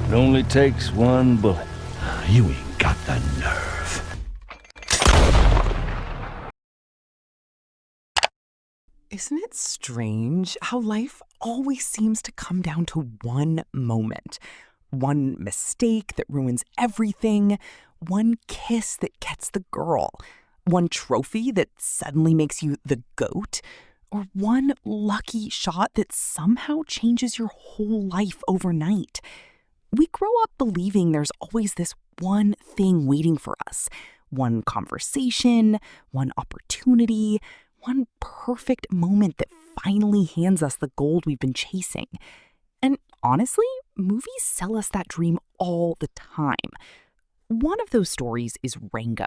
It only takes one bullet. You ain't got the nerve. Isn't it strange how life always seems to come down to one moment? One mistake that ruins everything, one kiss that gets the girl, one trophy that suddenly makes you the GOAT, or one lucky shot that somehow changes your whole life overnight. We grow up believing there's always this one thing waiting for us, one conversation, one opportunity, one perfect moment that finally hands us the gold we've been chasing. And honestly, movies sell us that dream all the time. One of those stories is Rango.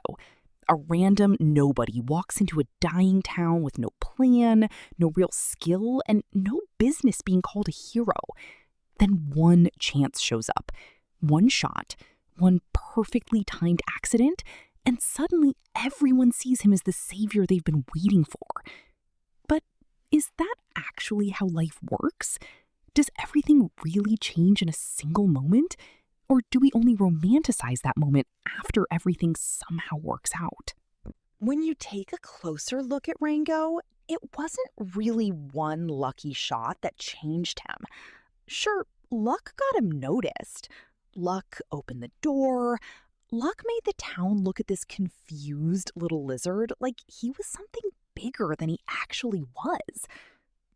A random nobody walks into a dying town with no plan, no real skill, and no business being called a hero. Then one chance shows up, one shot, one perfectly timed accident, and suddenly everyone sees him as the savior they've been waiting for. But is that actually how life works? Does everything really change in a single moment? Or do we only romanticize that moment after everything somehow works out? When you take a closer look at Rango, it wasn't really one lucky shot that changed him. Sure, luck got him noticed. Luck opened the door. Luck made the town look at this confused little lizard like he was something bigger than he actually was.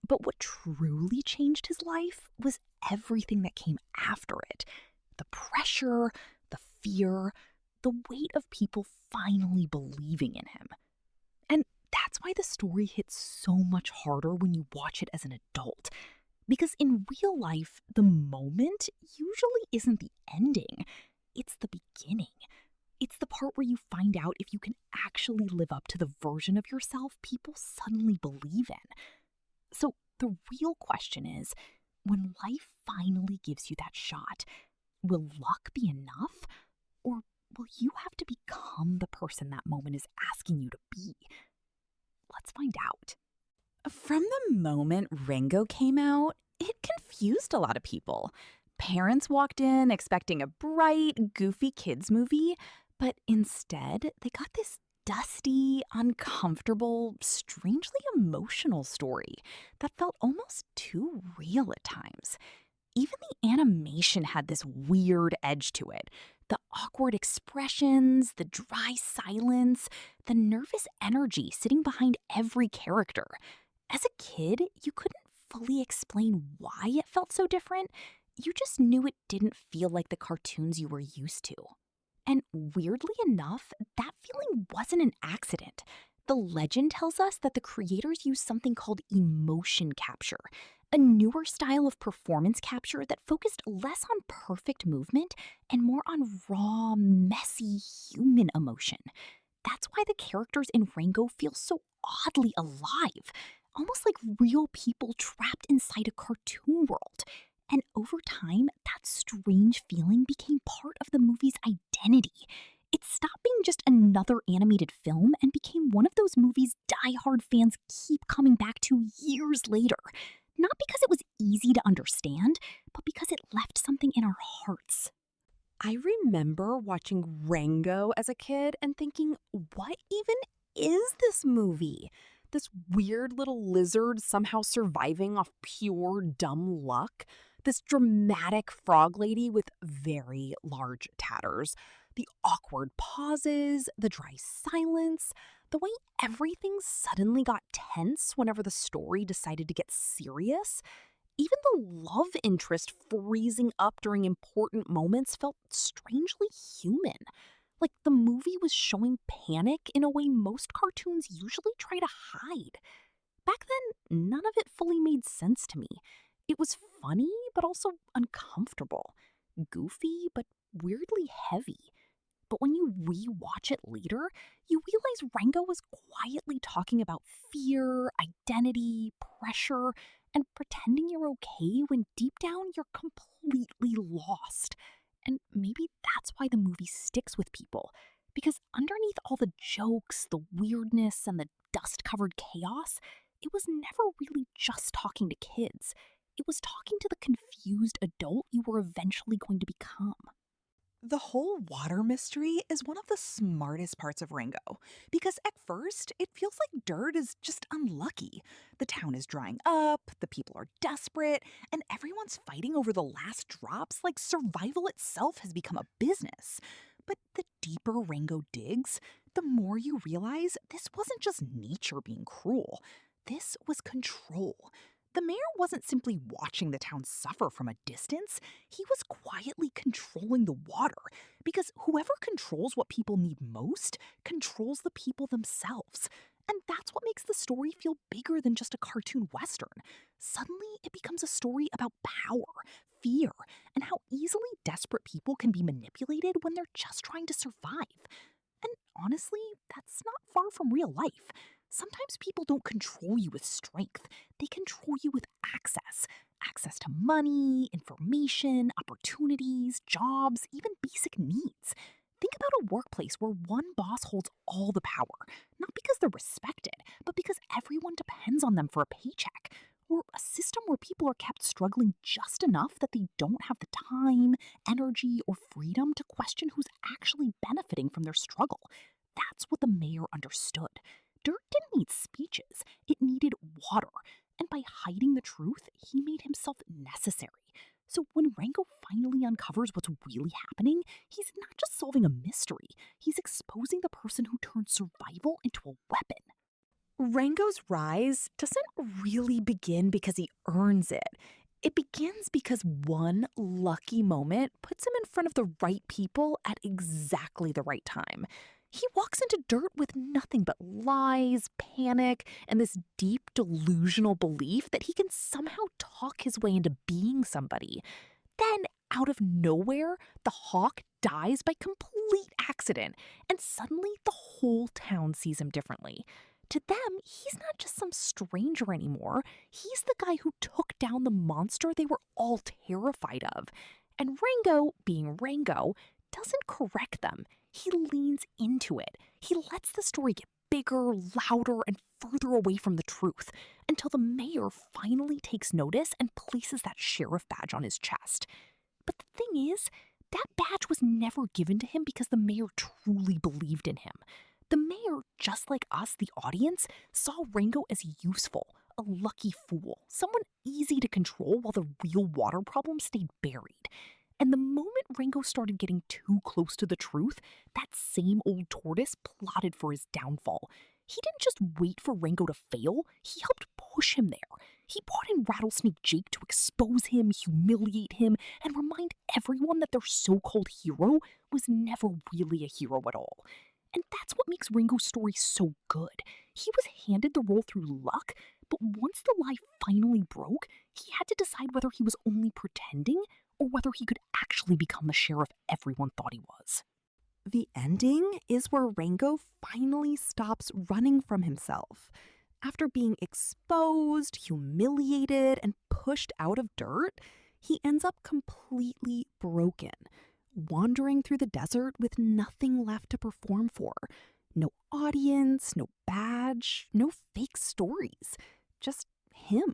But what truly changed his life was everything that came after it. The pressure, the fear, the weight of people finally believing in him. And that's why the story hits so much harder when you watch it as an adult. Because in real life, the moment usually isn't the ending. It's the beginning. It's the part where you find out if you can actually live up to the version of yourself people suddenly believe in. So the real question is, when life finally gives you that shot, will luck be enough? Or will you have to become the person that moment is asking you to be? Let's find out. From the moment Rango came out, it confused a lot of people. Parents walked in expecting a bright, goofy kids movie, but instead they got this dusty, uncomfortable, strangely emotional story that felt almost too real at times. Even the animation had this weird edge to it. The awkward expressions, the dry silence, the nervous energy sitting behind every character. As a kid, you couldn't fully explain why it felt so different. You just knew it didn't feel like the cartoons you were used to. And weirdly enough, that feeling wasn't an accident. The legend tells us that the creators used something called emotion capture, a newer style of performance capture that focused less on perfect movement and more on raw, messy human emotion. That's why the characters in Rango feel so oddly alive, almost like real people trapped inside a cartoon world. And over time, that strange feeling became part of the movie's identity. It stopped being just another animated film and became one of those movies diehard fans keep coming back to years later. Not because it was easy to understand, but because it left something in our hearts. I remember watching Rango as a kid and thinking, what even is this movie? This weird little lizard somehow surviving off pure dumb luck? This dramatic frog lady with very large tatters? The awkward pauses, the dry silence, the way everything suddenly got tense whenever the story decided to get serious? Even the love interest freezing up during important moments felt strangely human. Like the movie was showing panic in a way most cartoons usually try to hide. Back then, none of it fully made sense to me. It was funny, but also uncomfortable. Goofy, but weirdly heavy. But when you re-watch it later, you realize Rango was quietly talking about fear, identity, pressure, and pretending you're okay when deep down you're completely lost. And maybe that's why the movie sticks with people. Because underneath all the jokes, the weirdness, and the dust-covered chaos, it was never really just talking to kids. It it was talking to the confused adult you were eventually going to become. The whole water mystery is one of the smartest parts of Rango, because at first it feels like Dirt is just unlucky. The town is drying up, the people are desperate, and everyone's fighting over the last drops like survival itself has become a business. But the deeper Rango digs, the more you realize this wasn't just nature being cruel. This was control. The mayor wasn't simply watching the town suffer from a distance, he was quietly controlling the water, because whoever controls what people need most controls the people themselves. And that's what makes the story feel bigger than just a cartoon western. Suddenly, it becomes a story about power, fear, and how easily desperate people can be manipulated when they're just trying to survive. And honestly, that's not far from real life. Sometimes people don't control you with strength, they control you with access. Access to money, information, opportunities, jobs, even basic needs. Think about a workplace where one boss holds all the power, not because they're respected, but because everyone depends on them for a paycheck. Or a system where people are kept struggling just enough that they don't have the time, energy, or freedom to question who's actually benefiting from their struggle. That's what the mayor understood. Dirt didn't need speeches, it needed water. And by hiding the truth, he made himself necessary. So when Rango finally uncovers what's really happening, he's not just solving a mystery, he's exposing the person who turned survival into a weapon. Rango's rise doesn't really begin because he earns it. It begins because one lucky moment puts him in front of the right people at exactly the right time. He walks into Dirt with nothing but lies, panic, and this deep delusional belief that he can somehow talk his way into being somebody. Then, out of nowhere, the hawk dies by complete accident, and suddenly the whole town sees him differently. To them, he's not just some stranger anymore. He's the guy who took down the monster they were all terrified of. And Rango, being Rango, doesn't correct them. He leans into it. He lets the story get bigger, louder, and further away from the truth until the mayor finally takes notice and places that sheriff badge on his chest. But the thing is, that badge was never given to him because the mayor truly believed in him. The mayor, just like us, the audience, saw Rango as useful, a lucky fool, someone easy to control while the real water problem stayed buried. And the moment Rango started getting too close to the truth, that same old tortoise plotted for his downfall. He didn't just wait for Rango to fail, he helped push him there. He brought in Rattlesnake Jake to expose him, humiliate him, and remind everyone that their so-called hero was never really a hero at all. And that's what makes Rango's story so good. He was handed the role through luck, but once the lie finally broke, he had to decide whether he was only pretending or whether he could actually become the sheriff everyone thought he was. The ending is where Rango finally stops running from himself. After being exposed, humiliated, and pushed out of Dirt, he ends up completely broken, wandering through the desert with nothing left to perform for. No audience, no badge, no fake stories. Just him.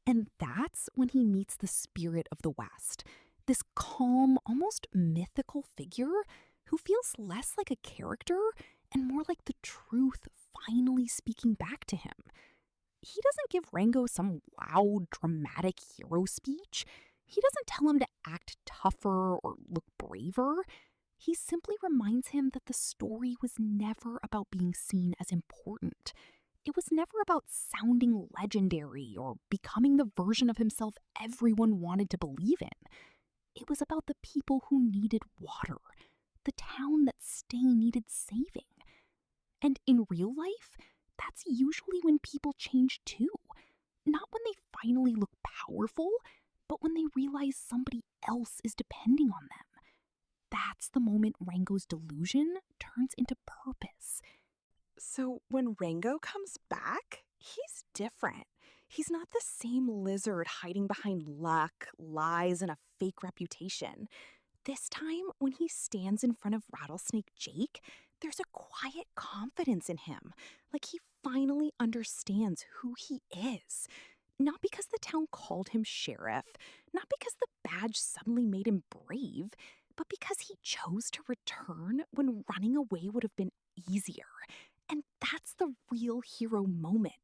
And that's when he meets the spirit of the West. This calm, almost mythical figure who feels less like a character and more like the truth finally speaking back to him. He doesn't give Rango some loud, dramatic hero speech. He doesn't tell him to act tougher or look braver. He simply reminds him that the story was never about being seen as important. It was never about sounding legendary or becoming the version of himself everyone wanted to believe in. It was about the people who needed water, the town that still needed saving. And in real life, that's usually when people change too. Not when they finally look powerful, but when they realize somebody else is depending on them. That's the moment Rango's delusion turns into purpose. So when Rango comes back, he's different. He's not the same lizard hiding behind luck, lies, and a fake reputation. This time, when he stands in front of Rattlesnake Jake, there's a quiet confidence in him, like he finally understands who he is. Not because the town called him sheriff, not because the badge suddenly made him brave, but because he chose to return when running away would have been easier. And that's the real hero moment.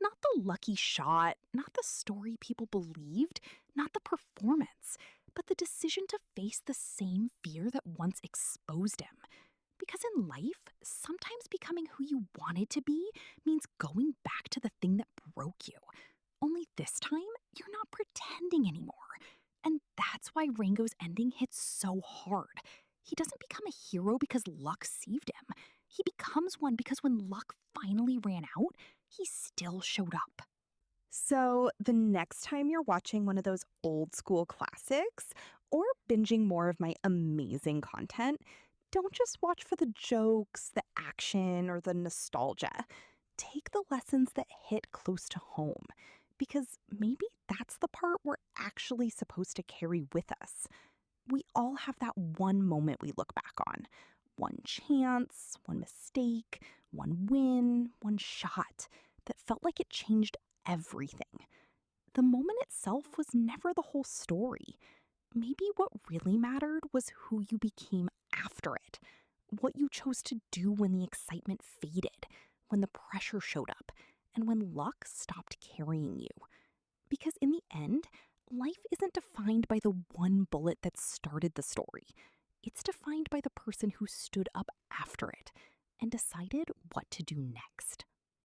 Not the lucky shot, not the story people believed, not the performance, but the decision to face the same fear that once exposed him. Because in life, sometimes becoming who you wanted to be means going back to the thing that broke you. Only this time, you're not pretending anymore. And that's why Rango's ending hits so hard. He doesn't become a hero because luck saved him. He becomes one because when luck finally ran out, he still showed up. So, the next time you're watching one of those old school classics or binging more of my amazing content, don't just watch for the jokes, the action, or the nostalgia. Take the lessons that hit close to home, because maybe that's the part we're actually supposed to carry with us. We all have that one moment we look back on. One chance, one mistake, one win, one shot that felt like it changed everything. The moment itself was never the whole story. Maybe what really mattered was who you became after it, what you chose to do when the excitement faded, when the pressure showed up, and when luck stopped carrying you. Because in the end, life isn't defined by the one bullet that started the story. It's defined by the person who stood up after it and decided what to do next.